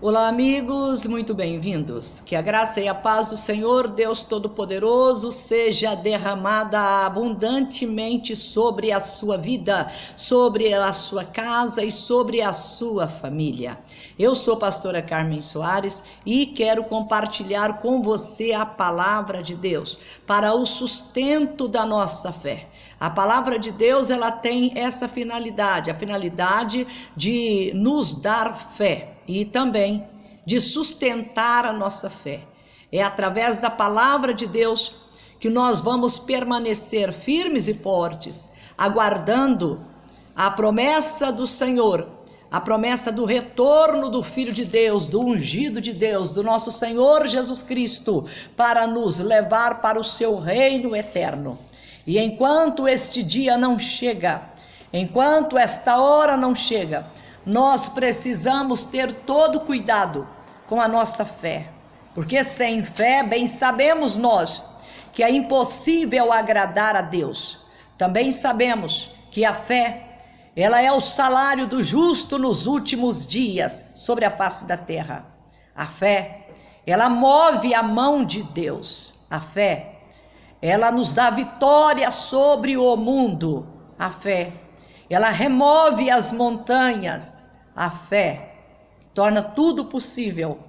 Olá, amigos, muito bem-vindos. Que a graça e a paz do Senhor, Deus Todo-Poderoso, seja derramada abundantemente sobre a sua vida, sobre a sua casa e sobre a sua família. Eu sou a pastora Carmen Soares e quero compartilhar com você a palavra de Deus para o sustento da nossa fé. A palavra de Deus, ela tem essa finalidade, a finalidade de nos dar fé e também de sustentar a nossa fé. É através da palavra de Deus que nós vamos permanecer firmes e fortes, aguardando a promessa do Senhor, a promessa do retorno do Filho de Deus, do ungido de Deus, do nosso Senhor Jesus Cristo, para nos levar para o seu reino eterno. E enquanto este dia não chega, enquanto esta hora não chega, nós precisamos ter todo cuidado com a nossa fé, porque sem fé, bem sabemos nós, que é impossível agradar a Deus. Também sabemos que a fé, ela é o salário do justo nos últimos dias sobre a face da terra. A fé, ela move a mão de Deus. A fé, ela nos dá vitória sobre o mundo. A fé, ela remove as montanhas. A fé torna tudo possível.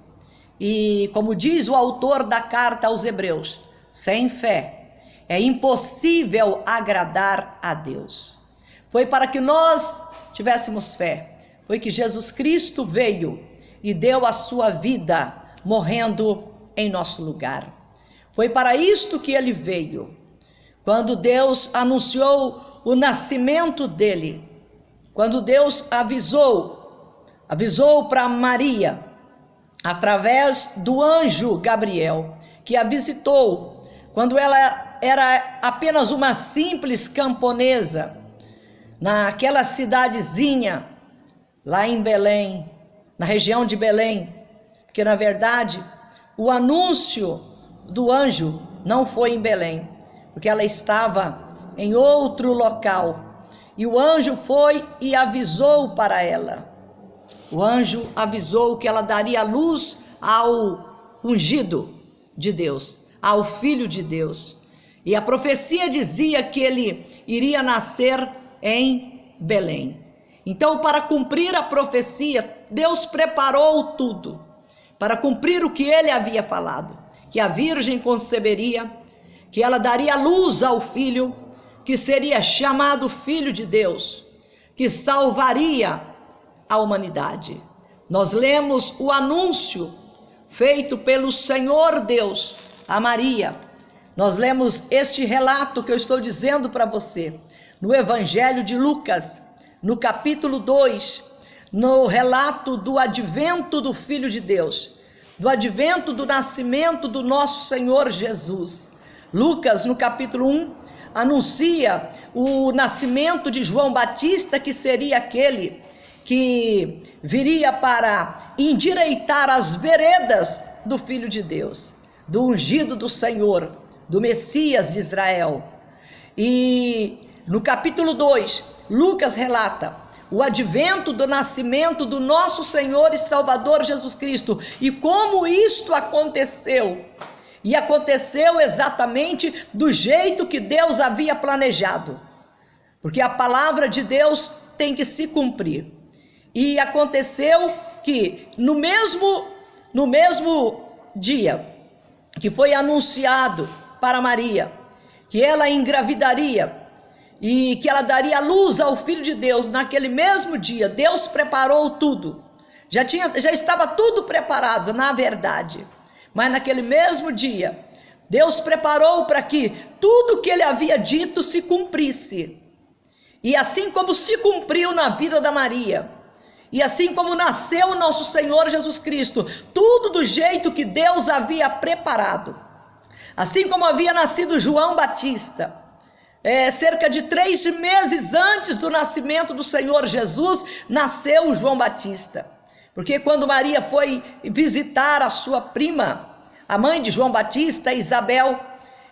E como diz o autor da carta aos Hebreus, sem fé é impossível agradar a Deus. Foi para que nós tivéssemos fé, foi que Jesus Cristo veio e deu a sua vida morrendo em nosso lugar. Foi para isto que ele veio. Quando Deus anunciou o nascimento dele, quando Deus avisou para Maria, através do anjo Gabriel, que a visitou, quando ela era apenas uma simples camponesa, naquela cidadezinha, lá em Belém, na região de Belém, porque na verdade, o anúncio do anjo não foi em Belém, porque ela estava em outro local, e o anjo foi e avisou para ela. O anjo avisou que ela daria luz ao ungido de Deus, ao Filho de Deus, e a profecia dizia que ele iria nascer em Belém. Então, para cumprir a profecia, Deus preparou tudo, para cumprir o que ele havia falado, que a virgem conceberia, que ela daria luz ao filho, que seria chamado Filho de Deus, que salvaria a humanidade. Nós lemos o anúncio feito pelo Senhor Deus a Maria. Nós lemos este relato que eu estou dizendo para você, no Evangelho de Lucas, no capítulo 2, no relato do advento do Filho de Deus, do advento do nascimento do nosso Senhor Jesus. Lucas, no capítulo 1, anuncia o nascimento de João Batista, que seria aquele que viria para endireitar as veredas do Filho de Deus, do ungido do Senhor, do Messias de Israel. E no capítulo 2, Lucas relata o advento do nascimento do nosso Senhor e Salvador Jesus Cristo, e como isto aconteceu. E aconteceu exatamente do jeito que Deus havia planejado, porque a palavra de Deus tem que se cumprir. E aconteceu que no mesmo dia que foi anunciado para Maria que ela engravidaria e que ela daria luz ao Filho de Deus, naquele mesmo dia, Deus preparou tudo. Já estava tudo preparado, na verdade. Mas naquele mesmo dia, Deus preparou para que tudo que ele havia dito se cumprisse. E assim como se cumpriu na vida da Maria, e assim como nasceu o nosso Senhor Jesus Cristo, tudo do jeito que Deus havia preparado. Assim como havia nascido João Batista, cerca de 3 meses antes do nascimento do Senhor Jesus, nasceu João Batista. Porque quando Maria foi visitar a sua prima, a mãe de João Batista, Isabel,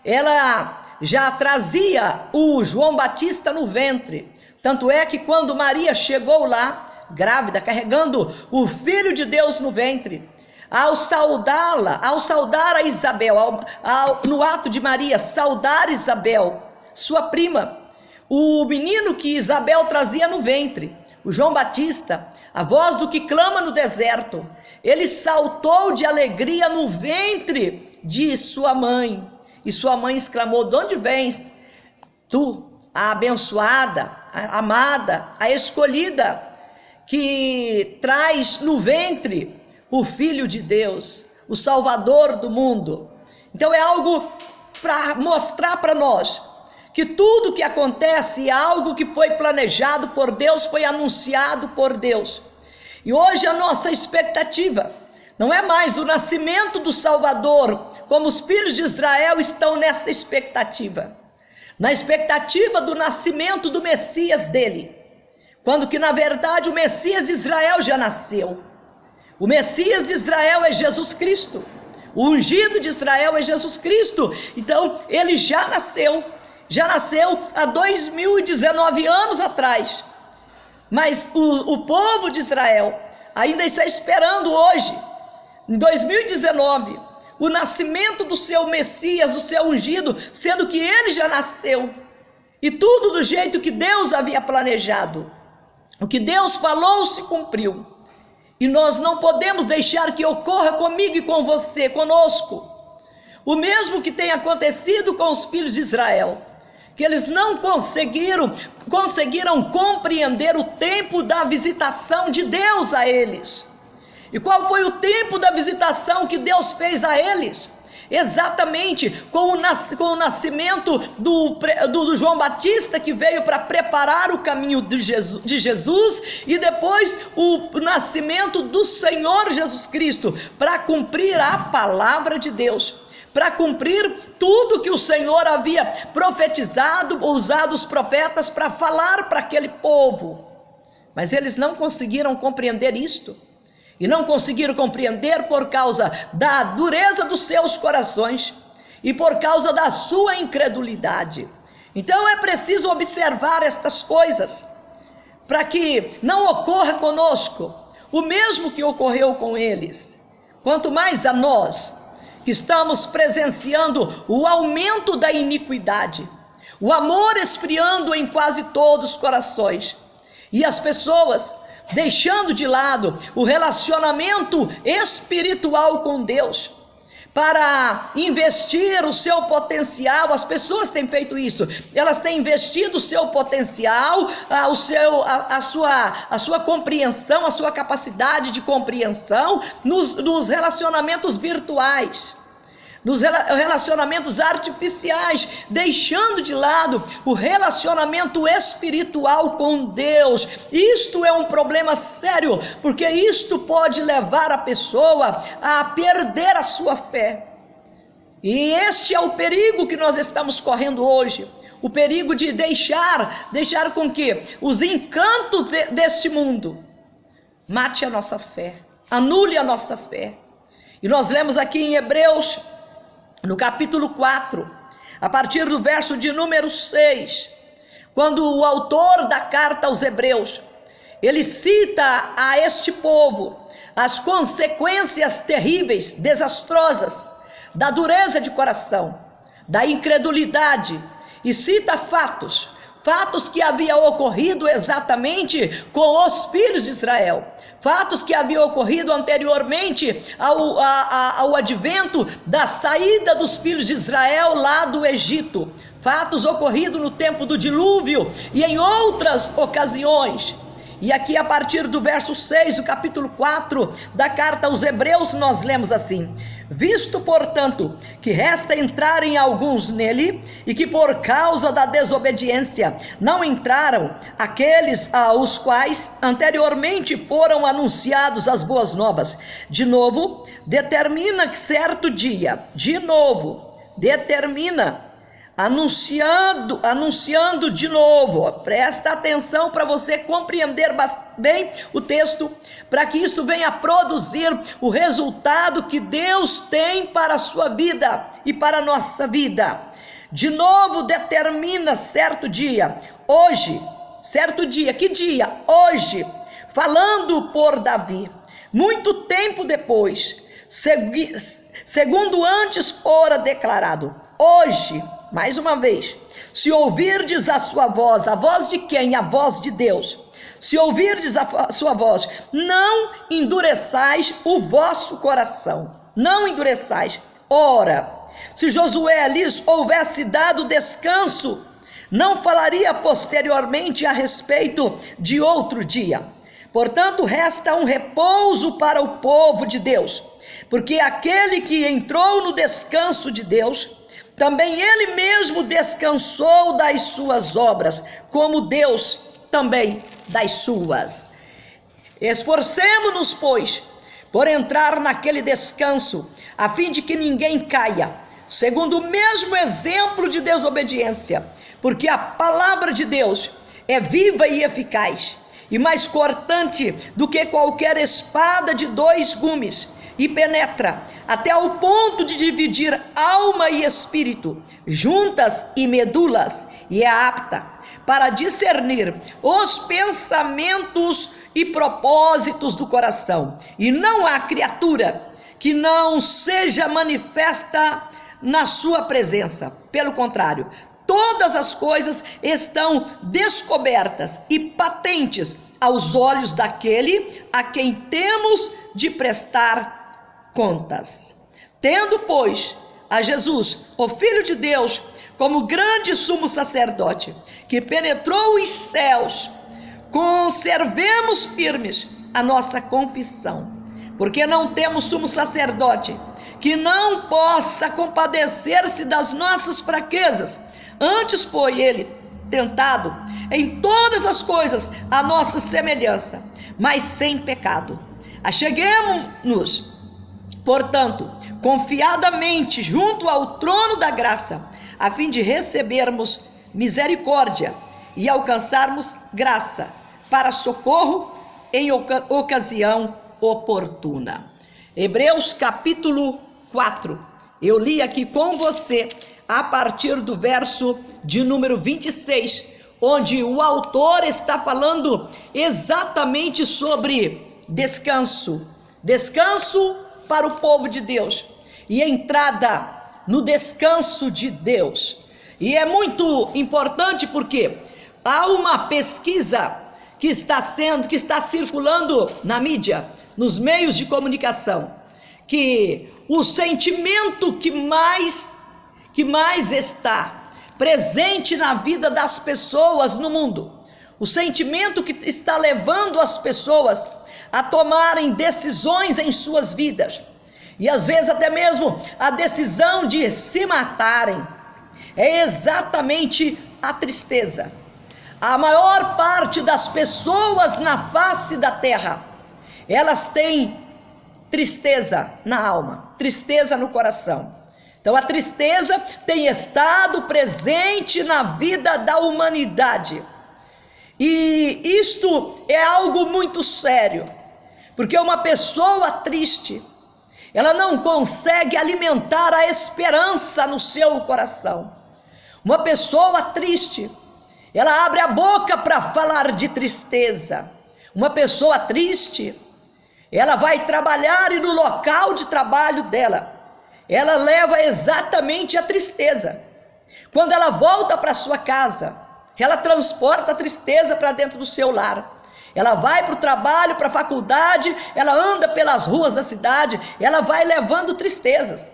ela já trazia o João Batista no ventre. Tanto é que quando Maria chegou lá, grávida, carregando o Filho de Deus no ventre. Ao saudá-la, ao saudar a Isabel, no ato de Maria, saudar Isabel, sua prima, o menino que Isabel trazia no ventre, o João Batista, a voz do que clama no deserto, ele saltou de alegria no ventre de sua mãe, e sua mãe exclamou: de onde vens? Tu, a abençoada, a amada, a escolhida, que traz no ventre o Filho de Deus, o Salvador do mundo. Então é algo para mostrar para nós que tudo que acontece é algo que foi planejado por Deus, foi anunciado por Deus. E hoje a nossa expectativa não é mais o nascimento do Salvador, como os filhos de Israel estão nessa expectativa, na expectativa do nascimento do Messias dele, quando que na verdade o Messias de Israel já nasceu. O Messias de Israel é Jesus Cristo, o ungido de Israel é Jesus Cristo. Então ele já nasceu há 2019 anos atrás, mas o povo de Israel ainda está esperando hoje, em 2019, o nascimento do seu Messias, o seu ungido, sendo que ele já nasceu, e tudo do jeito que Deus havia planejado. O que Deus falou se cumpriu, e nós não podemos deixar que ocorra comigo e com você, conosco, o mesmo que tem acontecido com os filhos de Israel, que eles não conseguiram compreender o tempo da visitação de Deus a eles. E qual foi o tempo da visitação que Deus fez a eles? Exatamente com o nascimento do João Batista, que veio para preparar o caminho de Jesus, e depois o nascimento do Senhor Jesus Cristo, para cumprir a palavra de Deus, para cumprir tudo que o Senhor havia profetizado, usado os profetas para falar para aquele povo. Mas eles não conseguiram compreender isto, e não conseguiram compreender por causa da dureza dos seus corações e por causa da sua incredulidade. Então é preciso observar estas coisas, para que não ocorra conosco o mesmo que ocorreu com eles. Quanto mais a nós, que estamos presenciando o aumento da iniquidade, o amor esfriando em quase todos os corações, e as pessoas deixando de lado o relacionamento espiritual com Deus, para investir o seu potencial. As pessoas têm feito isso, elas têm investido o seu potencial, a sua compreensão, a sua capacidade de compreensão nos relacionamentos virtuais, nos relacionamentos artificiais, deixando de lado o relacionamento espiritual com Deus. Isto é um problema sério, porque isto pode levar a pessoa a perder a sua fé. E este é o perigo que nós estamos correndo hoje, o perigo de deixar com que os encantos deste mundo mate a nossa fé, anule a nossa fé. E nós lemos aqui em Hebreus, no capítulo 4, a partir do verso de número 6, quando o autor da carta aos Hebreus, ele cita a este povo as consequências terríveis, desastrosas, da dureza de coração, da incredulidade, e cita fatos que haviam ocorrido exatamente com os filhos de Israel, fatos que haviam ocorrido anteriormente ao advento da saída dos filhos de Israel lá do Egito, fatos ocorridos no tempo do dilúvio e em outras ocasiões. E aqui a partir do verso 6, do capítulo 4 da carta aos Hebreus, nós lemos assim: visto, portanto, que resta entrarem alguns nele, e que por causa da desobediência não entraram aqueles aos quais anteriormente foram anunciados as boas novas, de novo, determina que certo dia, anunciando de novo. Presta atenção para você compreender bem o texto, para que isso venha a produzir o resultado que Deus tem para a sua vida e para a nossa vida. De novo determina certo dia, hoje, certo dia, que dia? Hoje, falando por Davi, muito tempo depois, segundo antes fora declarado. Hoje, mais uma vez, se ouvirdes a sua voz, a voz de quem? A voz de Deus. Se ouvirdes a sua voz, não endureçais o vosso coração. Não endureçais. Ora, se Josué lhes houvesse dado descanso, não falaria posteriormente a respeito de outro dia. Portanto, resta um repouso para o povo de Deus, porque aquele que entrou no descanso de Deus, também ele mesmo descansou das suas obras, como Deus também das suas. Esforcemo-nos, pois, por entrar naquele descanso, a fim de que ninguém caia, segundo o mesmo exemplo de desobediência, porque a palavra de Deus é viva e eficaz, e mais cortante do que qualquer espada de 2 gumes, e penetra até ao ponto de dividir alma e espírito, juntas e medulas, e é apta para discernir os pensamentos e propósitos do coração. E não há criatura que não seja manifesta na sua presença. Pelo contrário, todas as coisas estão descobertas e patentes aos olhos daquele a quem temos de prestar contas. Tendo, pois, a Jesus, o Filho de Deus, como grande sumo sacerdote, que penetrou os céus, conservemos firmes a nossa confissão, porque não temos sumo sacerdote que não possa compadecer-se das nossas fraquezas. Antes foi ele tentado em todas as coisas à nossa semelhança, mas sem pecado. Acheguemo-nos, portanto, confiadamente junto ao trono da graça, a fim de recebermos misericórdia e alcançarmos graça para socorro em ocasião oportuna. Hebreus capítulo 4. Eu li aqui com você a partir do verso de número 26, onde o autor está falando exatamente sobre descanso. Descanso para o povo de Deus e entrada no descanso de Deus. E é muito importante porque há uma pesquisa que está circulando na mídia, nos meios de comunicação, que o sentimento que mais está presente na vida das pessoas no mundo, o sentimento que está levando as pessoas a tomarem decisões em suas vidas, e às vezes até mesmo a decisão de se matarem, é exatamente a tristeza. A maior parte das pessoas na face da terra, elas têm tristeza na alma, tristeza no coração. Então a tristeza tem estado presente na vida da humanidade. E isto é algo muito sério, porque uma pessoa triste, ela não consegue alimentar a esperança no seu coração. Uma pessoa triste, ela abre a boca para falar de tristeza. Uma pessoa triste, ela vai trabalhar e no local de trabalho dela, ela leva exatamente a tristeza. Quando ela volta para sua casa, ela transporta a tristeza para dentro do seu lar. Ela vai para o trabalho, para a faculdade, ela anda pelas ruas da cidade, ela vai levando tristezas.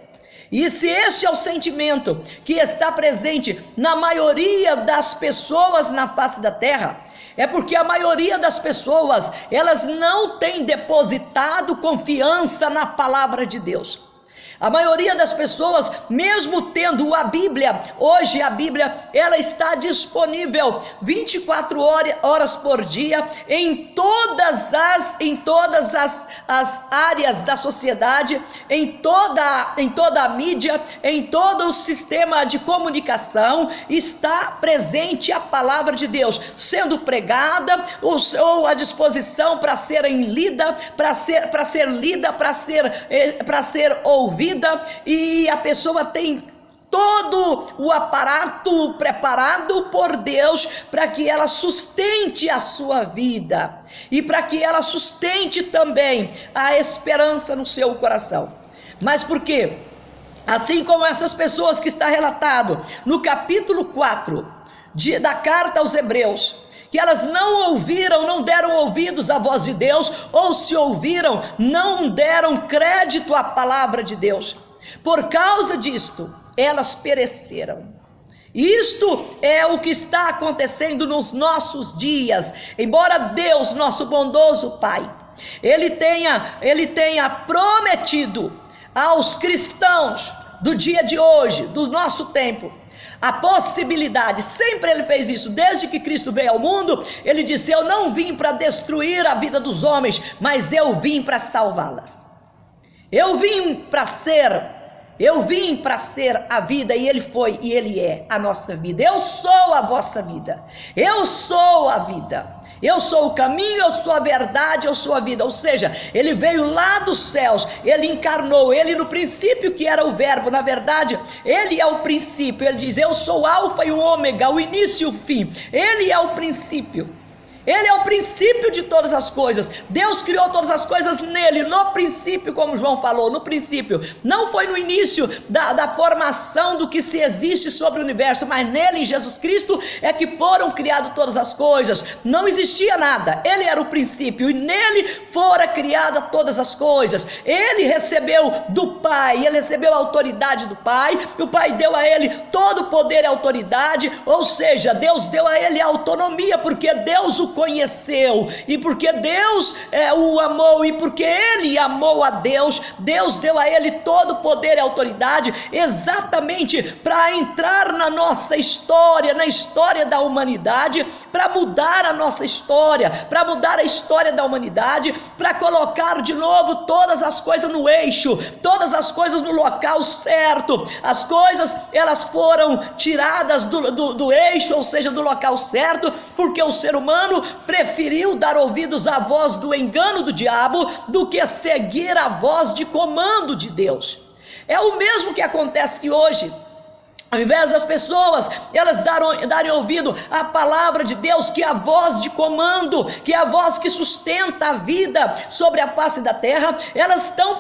E se este é o sentimento que está presente na maioria das pessoas na face da terra, é porque a maioria das pessoas, elas não têm depositado confiança na palavra de Deus. A maioria das pessoas, mesmo tendo a Bíblia, hoje a Bíblia, ela está disponível 24 horas por dia em todas as áreas da sociedade, em toda a mídia, em todo o sistema de comunicação, está presente a palavra de Deus, sendo pregada ou à disposição para serem lida, para ser ouvida. E a pessoa tem todo o aparato preparado por Deus para que ela sustente a sua vida. e para que ela sustente também a esperança no seu coração. Mas por quê? Assim como essas pessoas que está relatado no capítulo 4 da carta aos Hebreus, que elas não ouviram, não deram ouvidos à voz de Deus, ou se ouviram, não deram crédito à palavra de Deus. Por causa disto, elas pereceram. Isto é o que está acontecendo nos nossos dias. Embora Deus, nosso bondoso Pai, Ele tenha prometido aos cristãos do dia de hoje, do nosso tempo, a possibilidade, sempre Ele fez isso, desde que Cristo veio ao mundo. Ele disse: eu não vim para destruir a vida dos homens, mas eu vim para salvá-las. Eu vim para ser a vida, e Ele foi e Ele é a nossa vida. Eu sou a vossa vida, eu sou a vida, eu sou o caminho, eu sou a verdade, eu sou a vida. Ou seja, Ele veio lá dos céus, Ele encarnou, Ele no princípio que era o verbo, na verdade Ele é o princípio. Ele diz: eu sou o alfa e o ômega, o início e o fim. Ele é o princípio, Ele é o princípio de todas as coisas. Deus criou todas as coisas nele, no princípio, como João falou, no princípio. Não foi no início da formação do que se existe sobre o universo, mas nele, em Jesus Cristo, é que foram criadas todas as coisas. Não existia nada, Ele era o princípio, e nele fora criada todas as coisas. Ele recebeu do Pai, Ele recebeu a autoridade do Pai, e o Pai deu a Ele todo o poder e autoridade. Ou seja, Deus deu a Ele a autonomia, porque Deus o conheceu, e porque Deus o amou, e porque Ele amou a Deus, Deus deu a Ele todo o poder e autoridade, exatamente para entrar na nossa história, na história da humanidade, para mudar a nossa história, para mudar a história da humanidade, para colocar de novo todas as coisas no eixo, todas as coisas no local certo. As coisas, elas foram tiradas do eixo, ou seja, do local certo, porque o ser humano preferiu dar ouvidos à voz do engano do diabo do que seguir a voz de comando de Deus. É o mesmo que acontece hoje. Ao invés das pessoas elas darem ouvido à palavra de Deus, que é a voz de comando, que é a voz que sustenta a vida sobre a face da terra, elas estão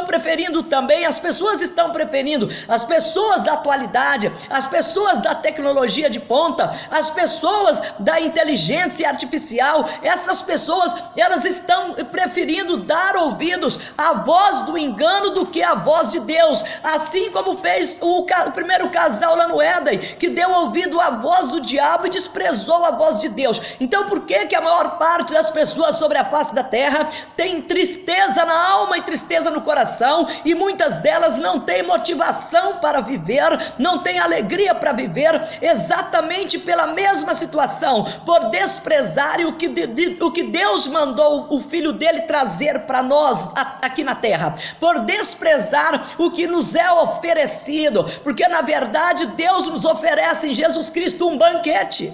preferindo também, as pessoas estão preferindo, as pessoas da atualidade, as pessoas da tecnologia de ponta, as pessoas da inteligência artificial, essas pessoas, elas estão preferindo dar ouvidos à voz do engano do que à voz de Deus, assim como fez o primeiro casal lá no Éden, que deu ouvido à voz do diabo e desprezou a voz de Deus. Então por que a maior parte das pessoas sobre a face da terra tem tristeza na alma e tristeza no coração, e muitas delas não têm motivação para viver, não têm alegria para viver, exatamente pela mesma situação, por desprezarem o que Deus mandou o Filho dele trazer para nós aqui na terra, por desprezar o que nos é oferecido, porque na verdade Deus nos oferece em Jesus Cristo um banquete.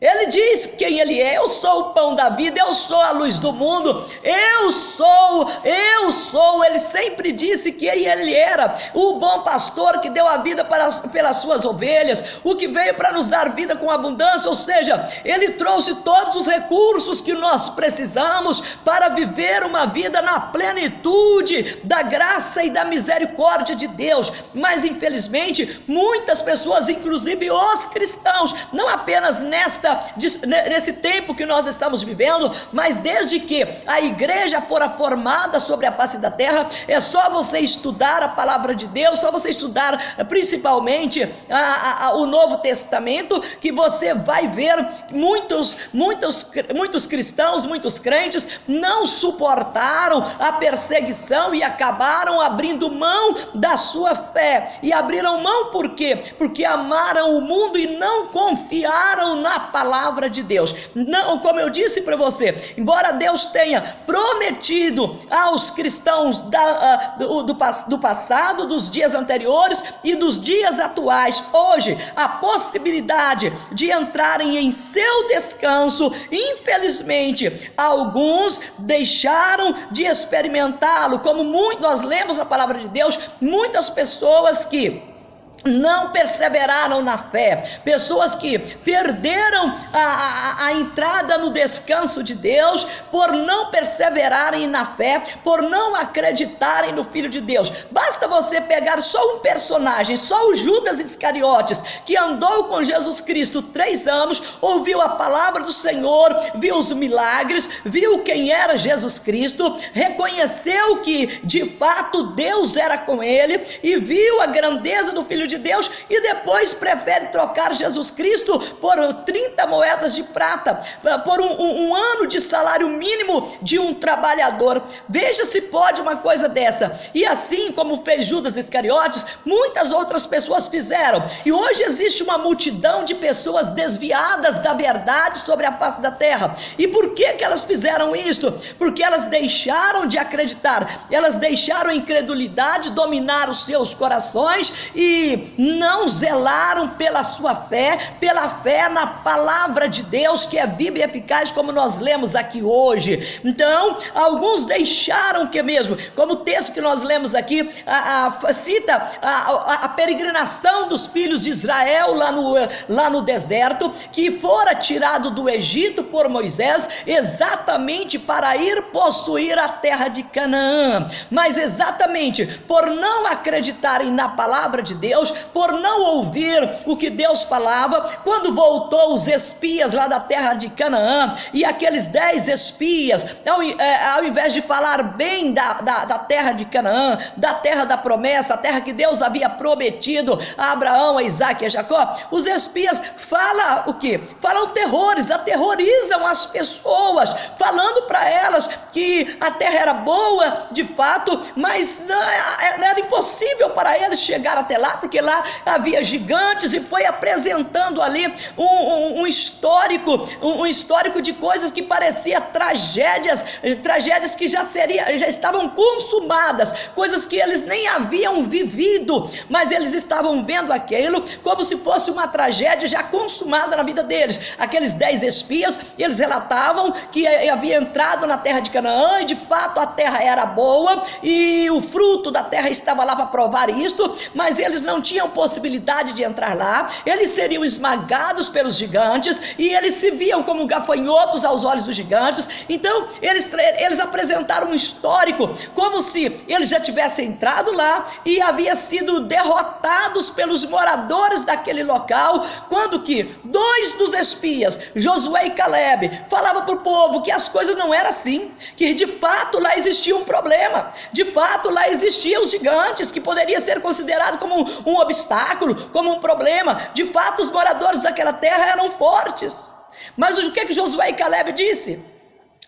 Ele diz quem Ele é: eu sou o pão da vida, eu sou a luz do mundo, eu sou, Ele sempre disse que Ele era o bom pastor que deu a vida pelas suas ovelhas, o que veio para nos dar vida com abundância. Ou seja, Ele trouxe todos os recursos que nós precisamos para viver uma vida na plenitude da graça e da misericórdia de Deus. Mas infelizmente muitas pessoas, inclusive os cristãos, não apenas nesse tempo que nós estamos vivendo, mas desde que a igreja fora formada sobre a face da terra, é só você estudar a palavra de Deus, só você estudar principalmente o Novo Testamento, que você vai ver muitos cristãos, muitos crentes não suportaram a perseguição e acabaram abrindo mão da sua fé. E abriram mão por quê? Porque amaram o mundo e não confiaram na palavra de Deus. Não, como eu disse para você, embora Deus tenha prometido aos cristãos do passado, dos dias anteriores e dos dias atuais, hoje, a possibilidade de entrarem em seu descanso, infelizmente, alguns deixaram de experimentá-lo. Como nós lemos a palavra de Deus, muitas pessoas que não perseveraram na fé, pessoas que perderam a entrada no descanso de Deus por não perseverarem na fé, por não acreditarem no Filho de Deus. Basta você pegar só um personagem, só o Judas Iscariotes, que andou com Jesus Cristo 3 anos, ouviu a palavra do Senhor, viu os milagres, viu quem era Jesus Cristo, reconheceu que de fato Deus era com ele e viu a grandeza do Filho de Deus, e depois prefere trocar Jesus Cristo por 30 moedas de prata, por um ano de salário mínimo de um trabalhador. Veja se pode uma coisa desta. E assim como fez Judas Iscariotes, muitas outras pessoas fizeram, e hoje existe uma multidão de pessoas desviadas da verdade sobre a face da terra. E por que elas fizeram isto? Porque elas deixaram de acreditar, elas deixaram a incredulidade dominar os seus corações e não zelaram pela sua fé, pela fé na palavra de Deus, que é viva e eficaz, como nós lemos aqui hoje. Então, alguns deixaram que mesmo, como o texto que nós lemos aqui, cita a peregrinação dos filhos de Israel lá no deserto, que fora tirado do Egito por Moisés, exatamente para ir possuir a terra de Canaã. Mas exatamente por não acreditarem na palavra de Deus, por não ouvir o que Deus falava, quando voltou os espias lá da terra de Canaã, e aqueles 10 espias, ao invés de falar bem da terra de Canaã, da terra da promessa, a terra que Deus havia prometido a Abraão, a Isaac e a Jacó, os espias falam o quê? Falam terrores, aterrorizam as pessoas, falando para elas que a terra era boa de fato, mas não era impossível para eles chegar até lá, porque lá havia gigantes, e foi apresentando ali um histórico de coisas que parecia tragédias que já estavam consumadas, coisas que eles nem haviam vivido, mas eles estavam vendo aquilo como se fosse uma tragédia já consumada na vida deles. Aqueles 10 espias, eles relatavam que havia entrado na terra de Canaã, e de fato a terra era boa, e o fruto da terra estava lá para provar isto, mas eles não tinham possibilidade de entrar lá, eles seriam esmagados pelos gigantes, e eles se viam como gafanhotos aos olhos dos gigantes. Então eles apresentaram um histórico como se eles já tivessem entrado lá e havia sido derrotados pelos moradores daquele local, quando que 2 dos espias, Josué e Caleb, falavam para o povo que as coisas não eram assim, que de fato lá existia um problema, de fato lá existiam os gigantes, que poderia ser considerado como um obstáculo, como um problema. De fato os moradores daquela terra eram fortes. Mas o que Josué e Caleb disse?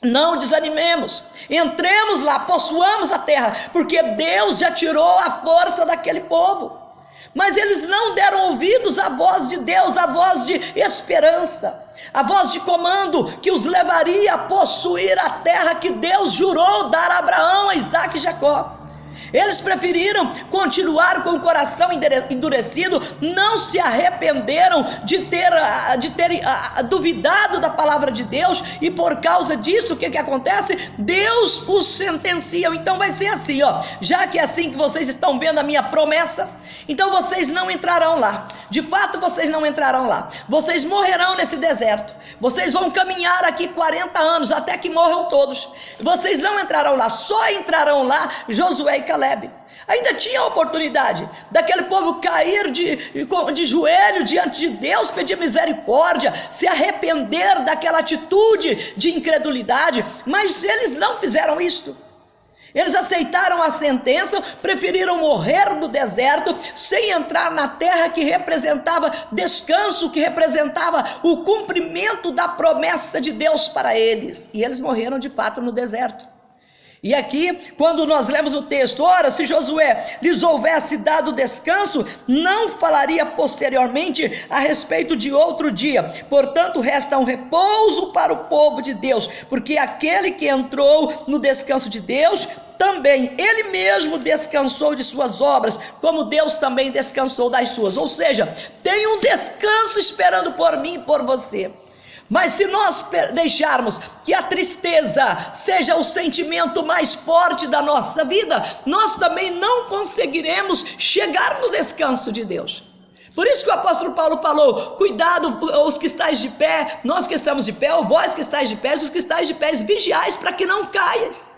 Não desanimemos, entremos lá, possuamos a terra, porque Deus já tirou a força daquele povo. Mas eles não deram ouvidos à voz de Deus, à voz de esperança, a voz de comando que os levaria a possuir a terra que Deus jurou dar a Abraão, a Isaac e Jacó. Eles preferiram continuar com o coração endurecido, não se arrependeram de ter duvidado da palavra de Deus, e por causa disso, o que acontece? Deus os sentencia. Então vai ser assim, já que é assim que vocês estão vendo a minha promessa, então vocês não entrarão lá. De fato vocês não entrarão lá, vocês morrerão nesse deserto, vocês vão caminhar aqui 40 anos até que morram todos, vocês não entrarão lá, só entrarão lá Josué e Caleb. Ainda tinha a oportunidade daquele povo cair de joelho diante de Deus, pedir misericórdia, se arrepender daquela atitude de incredulidade, mas eles não fizeram isto. Eles aceitaram a sentença, preferiram morrer no deserto, sem entrar na terra que representava descanso, que representava o cumprimento da promessa de Deus para eles. E eles morreram de fato no deserto. E aqui, quando nós lemos o texto, ora, se Josué lhes houvesse dado descanso, não falaria posteriormente a respeito de outro dia. Portanto, resta um repouso para o povo de Deus, porque aquele que entrou no descanso de Deus, também ele mesmo descansou de suas obras, como Deus também descansou das suas. Ou seja, tem um descanso esperando por mim e por você. Mas se nós deixarmos que a tristeza seja o sentimento mais forte da nossa vida, nós também não conseguiremos chegar no descanso de Deus. Por isso que o apóstolo Paulo falou: cuidado, os que estáis de pé, nós que estamos de pé, ou vós que estáis de pé, os que estáis de pé, vigiais para que não caias.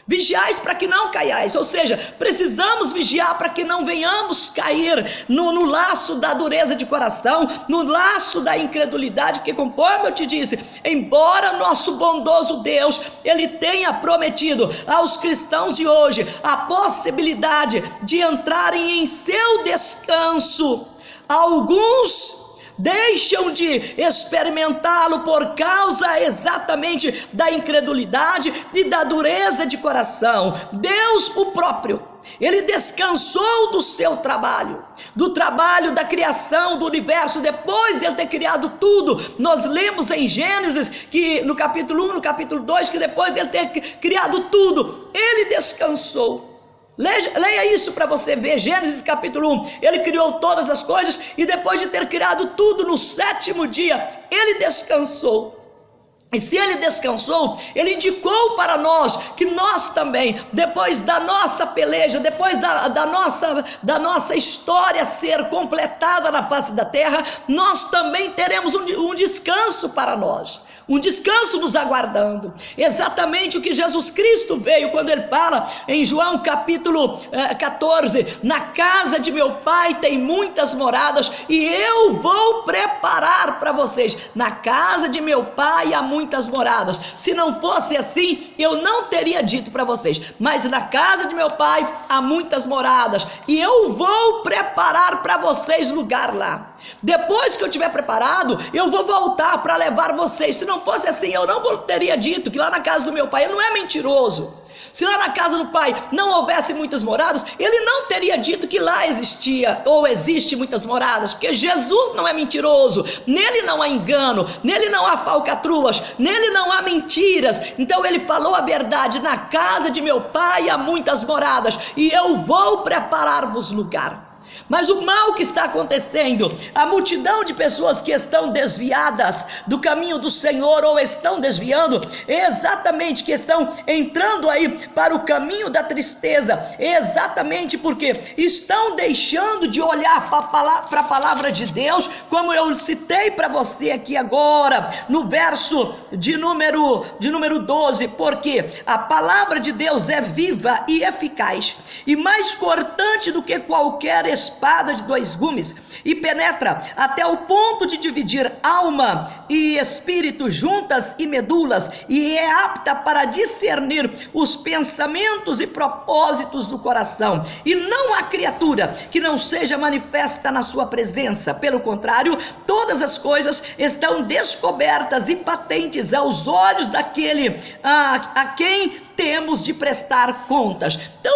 Vigiais para que não caiais, ou seja, precisamos vigiar para que não venhamos cair no laço da dureza de coração, no laço da incredulidade, porque conforme eu te disse, embora nosso bondoso Deus, Ele tenha prometido aos cristãos de hoje a possibilidade de entrarem em seu descanso, alguns deixam de experimentá-lo por causa exatamente da incredulidade e da dureza de coração. Deus, o próprio, Ele descansou do seu trabalho, do trabalho da criação do universo, depois de Ele ter criado tudo. Nós lemos em Gênesis, que no capítulo 1, no capítulo 2, que depois de Ele ter criado tudo, Ele descansou. Leia isso para você ver, Gênesis capítulo 1, Ele criou todas as coisas e depois de ter criado tudo, no sétimo dia, Ele descansou. E se Ele descansou, Ele indicou para nós que nós também, depois da nossa peleja, depois da nossa história ser completada na face da terra, nós também teremos um descanso para nós. Um descanso nos aguardando, exatamente o que Jesus Cristo veio quando Ele fala em João capítulo 14, na casa de meu Pai tem muitas moradas e eu vou preparar para vocês. Na casa de meu Pai há muitas moradas. Se não fosse assim, eu não teria dito para vocês, mas na casa de meu Pai há muitas moradas e eu vou preparar para vocês lugar lá. Depois que eu tiver preparado, eu vou voltar para levar vocês. Se não fosse assim, eu não teria dito que lá na casa do meu Pai, Ele não é mentiroso. Se lá na casa do Pai não houvesse muitas moradas, Ele não teria dito que lá existia ou existe muitas moradas, porque Jesus não é mentiroso, nele não há engano, nele não há falcatruas, nele não há mentiras. Então Ele falou a verdade: na casa de meu Pai há muitas moradas e eu vou preparar-vos lugar. Mas o mal que está acontecendo, a multidão de pessoas que estão desviadas do caminho do Senhor ou estão desviando, exatamente que estão entrando aí para o caminho da tristeza, exatamente porque estão deixando de olhar para a palavra de Deus, como eu citei para você aqui agora, no verso de número 12, porque a palavra de Deus é viva e eficaz, e mais cortante do que qualquer espada de 2 gumes, e penetra até o ponto de dividir alma e espírito, juntas e medulas, e é apta para discernir os pensamentos e propósitos do coração. E não há criatura que não seja manifesta na sua presença. Pelo contrário, todas as coisas estão descobertas e patentes aos olhos daquele a quem temos de prestar contas. Então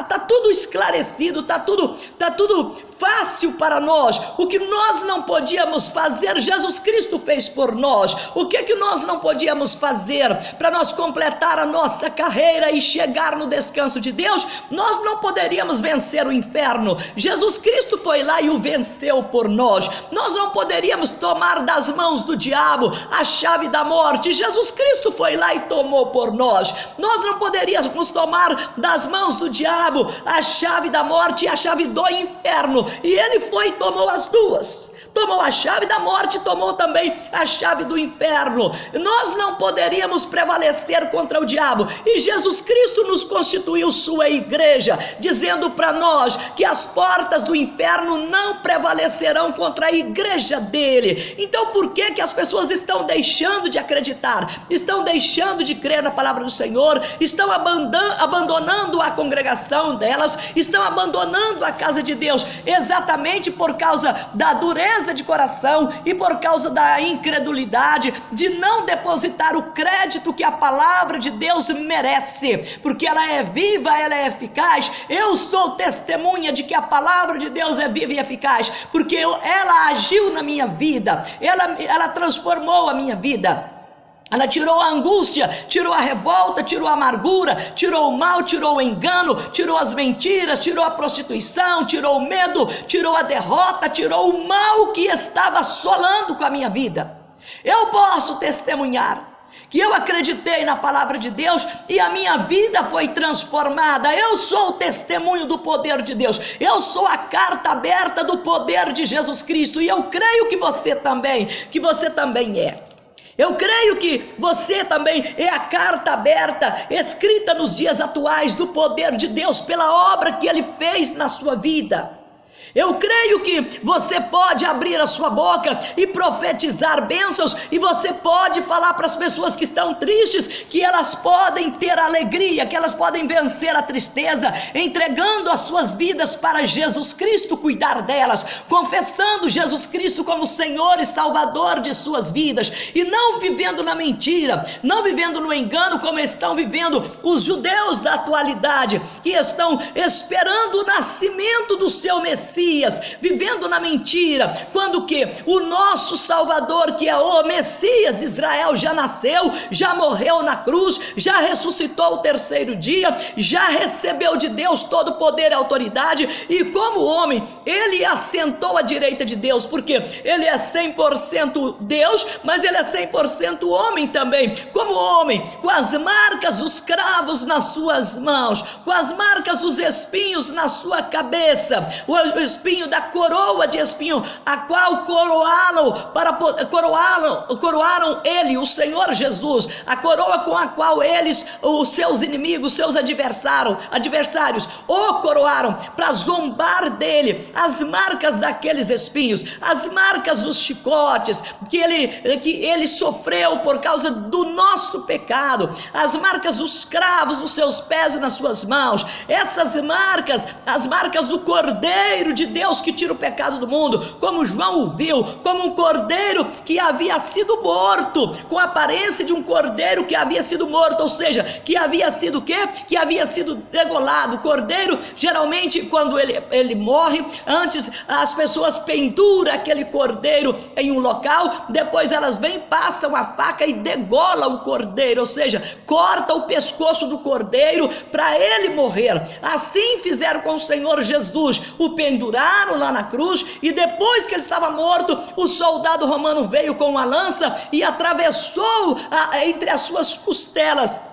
está tudo esclarecido, está tudo fácil para nós. O que nós não podíamos fazer, Jesus Cristo fez por nós. O que nós não podíamos fazer para nós completar a nossa carreira e chegar no descanso de Deus? Nós não poderíamos vencer o inferno. Jesus Cristo foi lá e o venceu por nós. Nós não poderíamos tomar das mãos do diabo a chave da morte. Jesus Cristo foi lá e tomou por nós. Nós não poderíamos tomar das mãos do diabo a chave da morte e a chave do inferno. E Ele foi e tomou as duas. Tomou a chave da morte, tomou também a chave do inferno. Nós não poderíamos prevalecer contra o diabo. E Jesus Cristo nos constituiu sua igreja, dizendo para nós que as portas do inferno não prevalecerão contra a igreja dele. Então por que as pessoas estão deixando de acreditar? Estão deixando de crer na palavra do Senhor? Estão abandonando a congregação delas? Estão abandonando a casa de Deus? Exatamente por causa da dureza de coração e por causa da incredulidade, de não depositar o crédito que a palavra de Deus merece, porque ela é viva, ela é eficaz. Eu sou testemunha de que a palavra de Deus é viva e eficaz, porque ela agiu na minha vida, ela transformou a minha vida. Ela tirou a angústia, tirou a revolta, tirou a amargura, tirou o mal, tirou o engano, tirou as mentiras, tirou a prostituição, tirou o medo, tirou a derrota, tirou o mal que estava assolando com a minha vida. Eu posso testemunhar que eu acreditei na palavra de Deus e a minha vida foi transformada. Eu sou o testemunho do poder de Deus. Eu sou a carta aberta do poder de Jesus Cristo. E eu creio que você também é. Eu creio que você também é a carta aberta, escrita nos dias atuais do poder de Deus pela obra que Ele fez na sua vida. Eu creio que você pode abrir a sua boca e profetizar bênçãos, e você pode falar para as pessoas que estão tristes que elas podem ter alegria, que elas podem vencer a tristeza, entregando as suas vidas para Jesus Cristo cuidar delas, confessando Jesus Cristo como Senhor e Salvador de suas vidas, e não vivendo na mentira, não vivendo no engano como estão vivendo os judeus da atualidade, que estão esperando o nascimento do seu Messias, vivendo na mentira, quando que o nosso Salvador, que é o Messias Israel, já nasceu, já morreu na cruz, já ressuscitou o terceiro dia, já recebeu de Deus todo o poder e autoridade, e como homem, ele assentou à direita de Deus, porque ele é 100% Deus, mas ele é 100% homem também, como homem, com as marcas dos cravos nas suas mãos, com as marcas dos espinhos na sua cabeça, o espinho da coroa de espinho, a qual coroaram ele, o Senhor Jesus, a coroa com a qual os seus inimigos, seus adversários, o coroaram para zombar dele, as marcas daqueles espinhos, as marcas dos chicotes que ele sofreu por causa do nosso pecado, as marcas dos cravos nos seus pés e nas suas mãos, essas marcas, as marcas do Cordeiro de Deus que tira o pecado do mundo, como João o viu, como um cordeiro que havia sido morto, com a aparência de um cordeiro que havia sido morto, ou seja, que havia sido o quê? Que havia sido degolado. O cordeiro, geralmente, quando ele morre, antes as pessoas penduram aquele cordeiro em um local, depois elas vêm, passam a faca e degolam o cordeiro, ou seja, corta o pescoço do cordeiro para ele morrer. Assim fizeram com o Senhor Jesus, o penduraram lá na cruz, e depois que ele estava morto, o soldado romano veio com uma lança e atravessou entre as suas costelas,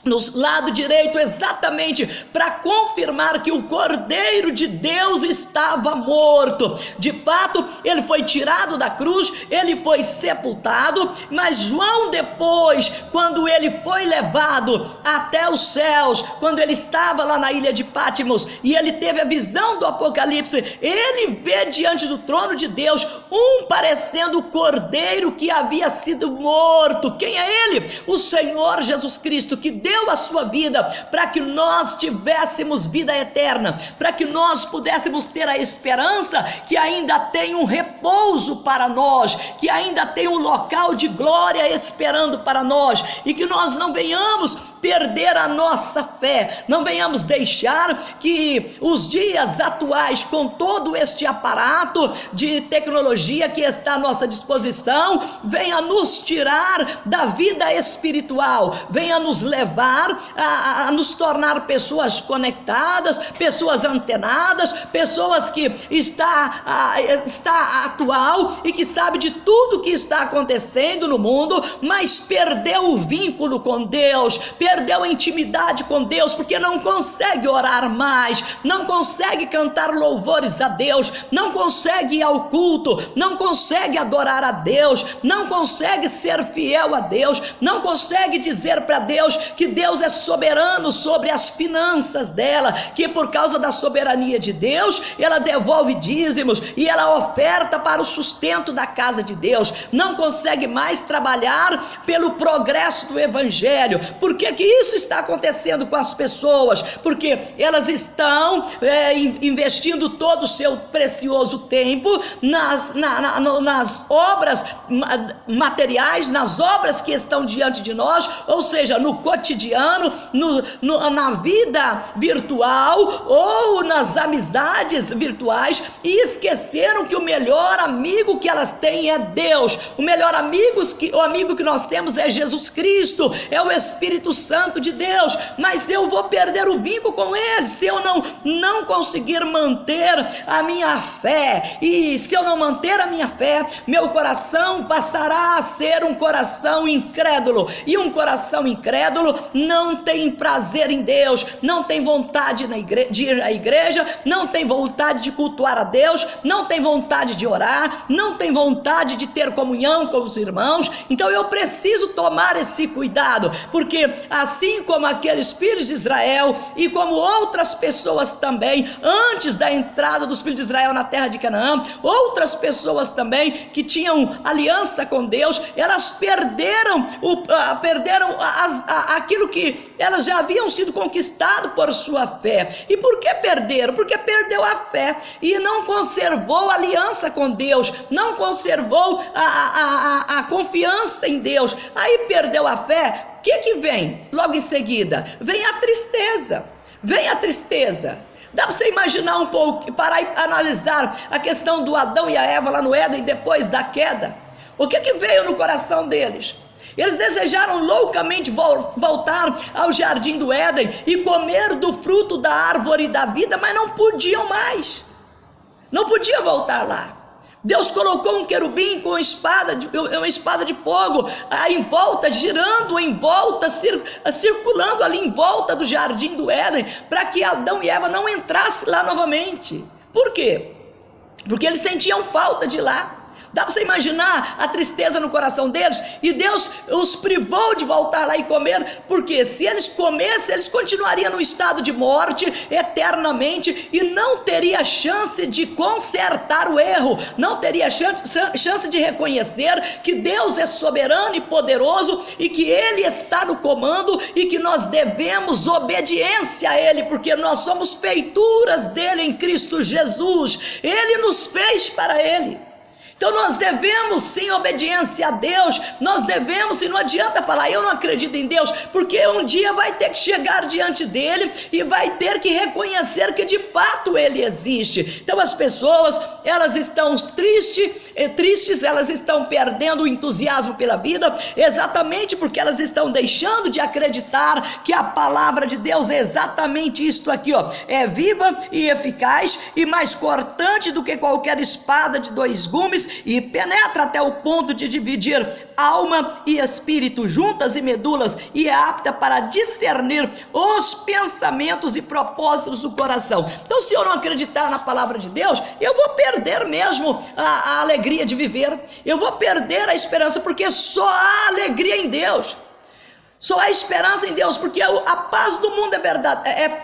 no lado direito, exatamente para confirmar que o Cordeiro de Deus estava morto. De fato, ele foi tirado da cruz, ele foi sepultado, mas João depois, quando ele foi levado até os céus, quando ele estava lá na ilha de Patmos, e ele teve a visão do Apocalipse, ele vê diante do trono de Deus um parecendo o Cordeiro que havia sido morto. Quem é ele? O Senhor Jesus Cristo, que deu a sua vida para que nós tivéssemos vida eterna, para que nós pudéssemos ter a esperança que ainda tem um repouso para nós, que ainda tem um local de glória esperando para nós, e que nós não venhamos perder a nossa fé, não venhamos deixar que os dias atuais, com todo este aparato de tecnologia que está à nossa disposição, venha nos tirar da vida espiritual, venha nos levar a nos tornar pessoas conectadas, pessoas antenadas, pessoas que está atual e que sabe de tudo que está acontecendo no mundo, mas perdeu o vínculo com Deus, perdeu a intimidade com Deus, porque não consegue orar mais, não consegue cantar louvores a Deus, não consegue ir ao culto, não consegue adorar a Deus, não consegue ser fiel a Deus, não consegue dizer para Deus que Deus é soberano sobre as finanças dela, que por causa da soberania de Deus, ela devolve dízimos e ela oferta para o sustento da casa de Deus, não consegue mais trabalhar pelo progresso do evangelho. Por que isso está acontecendo com as pessoas? Porque elas estão investindo todo o seu precioso tempo nas obras materiais, nas obras que estão diante de nós, ou seja, no cotidiano, na vida virtual ou nas amizades virtuais, e esqueceram que o melhor amigo que elas têm é Deus. O melhor amigo que nós temos é Jesus Cristo, é o Espírito Santo de Deus, mas eu vou perder o vínculo com Ele se eu não conseguir manter a minha fé. E se eu não manter a minha fé, meu coração passará a ser um coração incrédulo, e um coração incrédulo não tem prazer em Deus, não tem vontade de ir à igreja, não tem vontade de cultuar a Deus, não tem vontade de orar, não tem vontade de ter comunhão com os irmãos. Então eu preciso tomar esse cuidado, porque assim como aqueles filhos de Israel e como outras pessoas também, antes da entrada dos filhos de Israel na terra de Canaã, outras pessoas também que tinham aliança com Deus, elas perderam aquilo que elas já haviam sido conquistado por sua fé. E por que perderam? Porque perdeu a fé e não conservou a aliança com Deus, não conservou a confiança em Deus. Aí perdeu a fé. O que vem logo em seguida? Vem a tristeza. Vem a tristeza. Dá para você imaginar um pouco, parar e analisar a questão do Adão e a Eva lá no Éden depois da queda? O que veio no coração deles? Eles desejaram loucamente voltar ao jardim do Éden e comer do fruto da árvore da vida, mas não podiam mais. Não podia voltar lá. Deus colocou um querubim com uma espada de fogo em volta, girando em volta, circulando ali em volta do jardim do Éden, para que Adão e Eva não entrassem lá novamente. Por quê? Porque eles sentiam falta de lá. Dá para você imaginar a tristeza no coração deles? E Deus os privou de voltar lá e comer, porque se eles comessem, eles continuariam no estado de morte eternamente e não teria chance de consertar o erro, não teria chance de reconhecer que Deus é soberano e poderoso e que Ele está no comando e que nós devemos obediência a Ele, porque nós somos feituras dEle em Cristo Jesus. Ele nos fez para Ele. Então nós devemos sim obediência a Deus, nós devemos, e não adianta falar eu não acredito em Deus, porque um dia vai ter que chegar diante dele e vai ter que reconhecer que de fato ele existe. Então as pessoas, elas estão tristes, elas estão perdendo o entusiasmo pela vida, exatamente porque elas estão deixando de acreditar que a palavra de Deus é exatamente isto aqui, ó, é viva e eficaz e mais cortante do que qualquer espada de dois gumes, e penetra até o ponto de dividir alma e espírito, juntas e medulas, e é apta para discernir os pensamentos e propósitos do coração. Então se eu não acreditar na palavra de Deus, eu vou perder mesmo a alegria de viver, eu vou perder a esperança, porque só há alegria em Deus, só há esperança em Deus, porque a paz do mundo é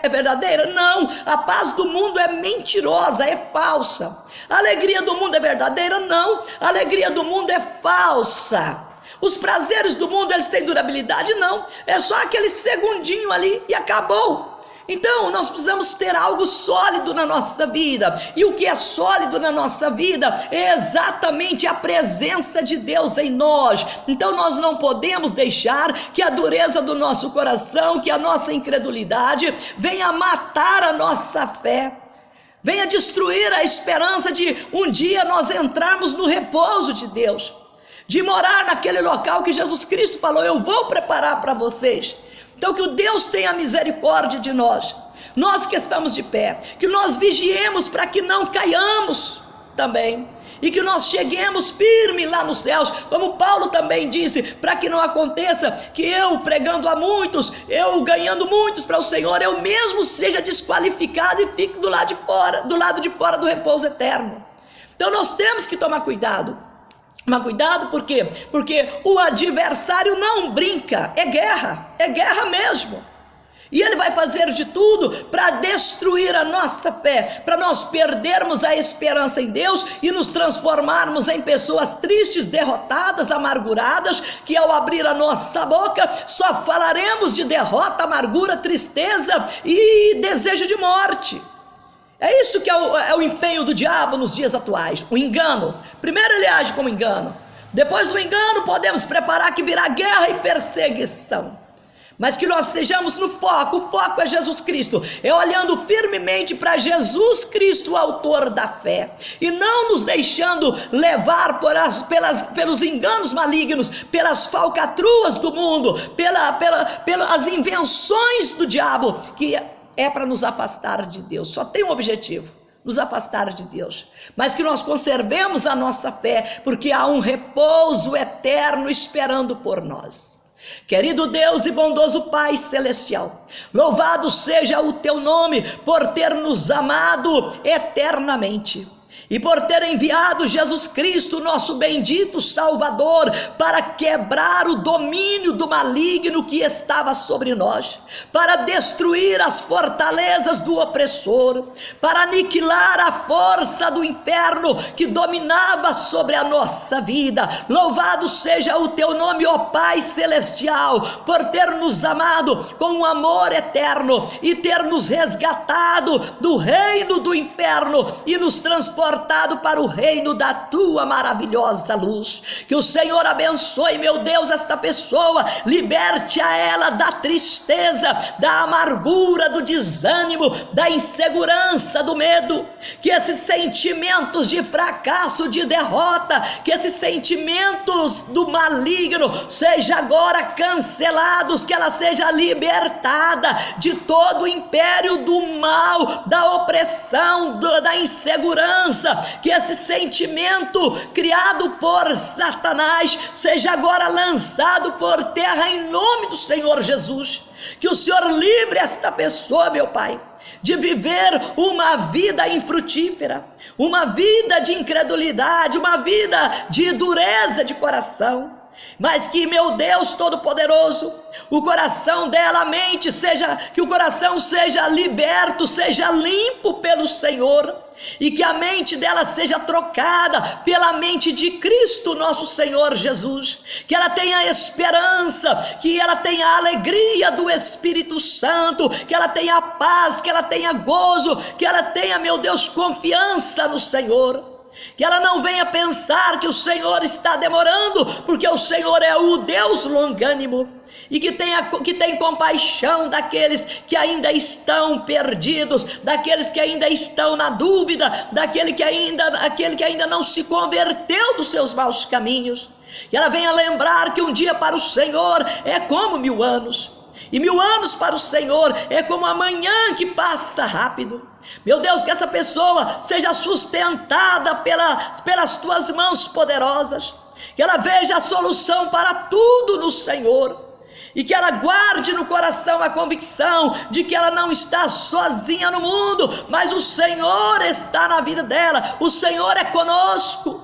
verdadeira? Não, a paz do mundo é mentirosa, é falsa. A alegria do mundo é verdadeira? Não, a alegria do mundo é falsa. Os prazeres do mundo, eles têm durabilidade? Não, é só aquele segundinho ali e acabou. Então nós precisamos ter algo sólido na nossa vida, e o que é sólido na nossa vida é exatamente a presença de Deus em nós. Então nós não podemos deixar que a dureza do nosso coração, que a nossa incredulidade venha matar a nossa fé, venha destruir a esperança de um dia nós entrarmos no repouso de Deus, de morar naquele local que Jesus Cristo falou, eu vou preparar para vocês. Então que o Deus tenha misericórdia de nós que estamos de pé, que nós vigiemos para que não caiamos também, e que nós cheguemos firme lá nos céus, como Paulo também disse, para que não aconteça que eu pregando a muitos, eu ganhando muitos para o Senhor, eu mesmo seja desqualificado e fique do lado de fora do repouso eterno. Então nós temos que tomar cuidado. Mas cuidado por quê? Porque o adversário não brinca, é guerra mesmo. E ele vai fazer de tudo para destruir a nossa fé, para nós perdermos a esperança em Deus e nos transformarmos em pessoas tristes, derrotadas, amarguradas, que ao abrir a nossa boca só falaremos de derrota, amargura, tristeza e desejo de morte. É isso que é o empenho do diabo nos dias atuais, o engano. Primeiro ele age como engano, depois do engano podemos preparar que virá guerra e perseguição. mas que nós estejamos no foco. O foco é Jesus Cristo, é olhando firmemente para Jesus Cristo, o autor da fé, e não nos deixando levar pelos enganos malignos, pelas falcatruas do mundo, pelas invenções do diabo, que é para nos afastar de Deus. Só tem um objetivo: nos afastar de Deus, mas que nós conservemos a nossa fé, porque há um repouso eterno esperando por nós. Querido Deus e bondoso Pai Celestial, louvado seja o teu nome por ter nos amado eternamente e por ter enviado Jesus Cristo, nosso bendito Salvador, para quebrar o domínio do maligno que estava sobre nós, para destruir as fortalezas do opressor, para aniquilar a força do inferno que dominava sobre a nossa vida. Louvado seja o teu nome, ó Pai Celestial, por ter nos amado com um amor eterno e ter nos resgatado do reino do inferno e nos transportado para o reino da tua maravilhosa luz. Que o Senhor abençoe, meu Deus, esta pessoa, liberte a ela da tristeza, da amargura, do desânimo, da insegurança, do medo. Que esses sentimentos de fracasso, de derrota, que esses sentimentos do maligno sejam agora cancelados, que ela seja libertada de todo o império do mal, da opressão, da insegurança. Que esse sentimento criado por Satanás seja agora lançado por terra em nome do Senhor Jesus. Que o Senhor livre esta pessoa, meu Pai, de viver uma vida infrutífera, uma vida de incredulidade, uma vida de dureza de coração, mas que, meu Deus Todo-Poderoso, o coração dela, a mente seja, que o coração seja liberto, seja limpo pelo Senhor, e que a mente dela seja trocada pela mente de Cristo nosso Senhor Jesus, que ela tenha esperança, que ela tenha a alegria do Espírito Santo, que ela tenha paz, que ela tenha gozo, que ela tenha, meu Deus, confiança no Senhor. Que ela não venha pensar que o Senhor está demorando, porque o Senhor é o Deus longânimo, e que tem compaixão daqueles que ainda estão perdidos, daqueles que ainda estão na dúvida, aquele que ainda não se converteu dos seus maus caminhos. Que ela venha lembrar que um dia para o Senhor é como 1000 anos, e 1000 anos para o Senhor é como amanhã que passa rápido. Meu Deus, que essa pessoa seja sustentada pelas tuas mãos poderosas, que ela veja a solução para tudo no Senhor, e que ela guarde no coração a convicção de que ela não está sozinha no mundo, mas o Senhor está na vida dela, o Senhor é conosco.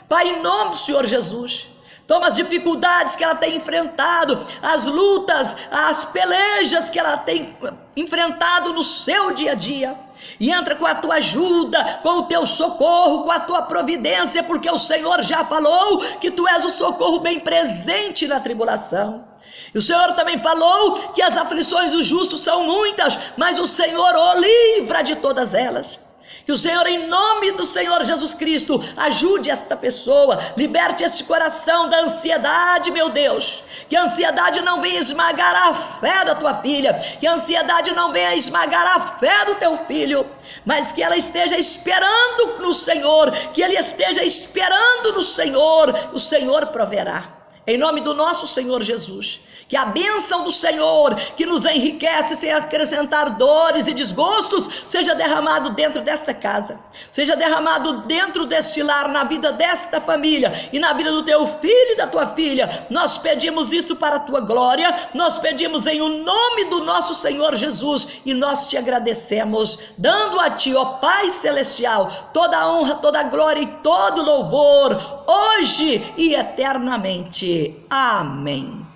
Pai, em nome do Senhor Jesus, toma as dificuldades que ela tem enfrentado, as lutas, as pelejas que ela tem enfrentado no seu dia a dia, e entra com a tua ajuda, com o teu socorro, com a tua providência, porque o Senhor já falou que tu és o socorro bem presente na tribulação. E o Senhor também falou que as aflições dos justos são muitas, mas o Senhor o livra de todas elas. Que o Senhor, em nome do Senhor Jesus Cristo, ajude esta pessoa, liberte esse coração da ansiedade, meu Deus. Que a ansiedade não venha esmagar a fé da tua filha, que a ansiedade não venha esmagar a fé do teu filho, mas que ela esteja esperando no Senhor, que ele esteja esperando no Senhor, o Senhor proverá. Em nome do nosso Senhor Jesus, que a bênção do Senhor, que nos enriquece sem acrescentar dores e desgostos, seja derramado dentro desta casa, seja derramado dentro deste lar, na vida desta família e na vida do teu filho e da tua filha. Nós pedimos isso para a tua glória, nós pedimos em o nome do nosso Senhor Jesus, e nós te agradecemos, dando a ti, ó Pai Celestial, toda a honra, toda a glória e todo louvor, hoje e eternamente. Amém.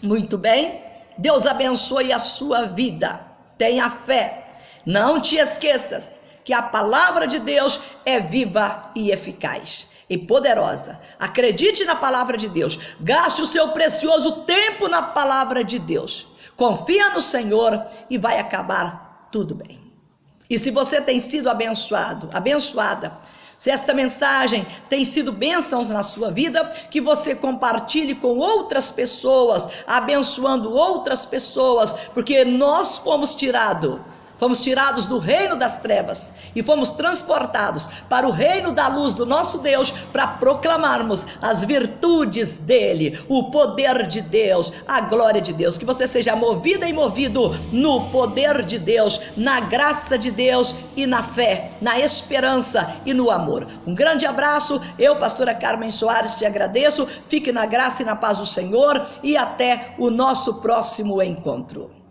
Muito bem, Deus abençoe a sua vida, tenha fé, não te esqueças que a palavra de Deus é viva e eficaz e poderosa. Acredite na palavra de Deus, gaste o seu precioso tempo na palavra de Deus, confia no Senhor e vai acabar tudo bem. E se você tem sido abençoado, abençoada, Se esta mensagem tem sido bênçãos na sua vida, que você compartilhe com outras pessoas, abençoando outras pessoas, porque nós fomos tirados do reino das trevas e fomos transportados para o reino da luz do nosso Deus, para proclamarmos as virtudes dele, o poder de Deus, a glória de Deus. Que você seja movida e movido no poder de Deus, na graça de Deus e na fé, na esperança e no amor. Um grande abraço. Eu, pastora Carmen Soares, te agradeço. Fique na graça e na paz do Senhor e até o nosso próximo encontro.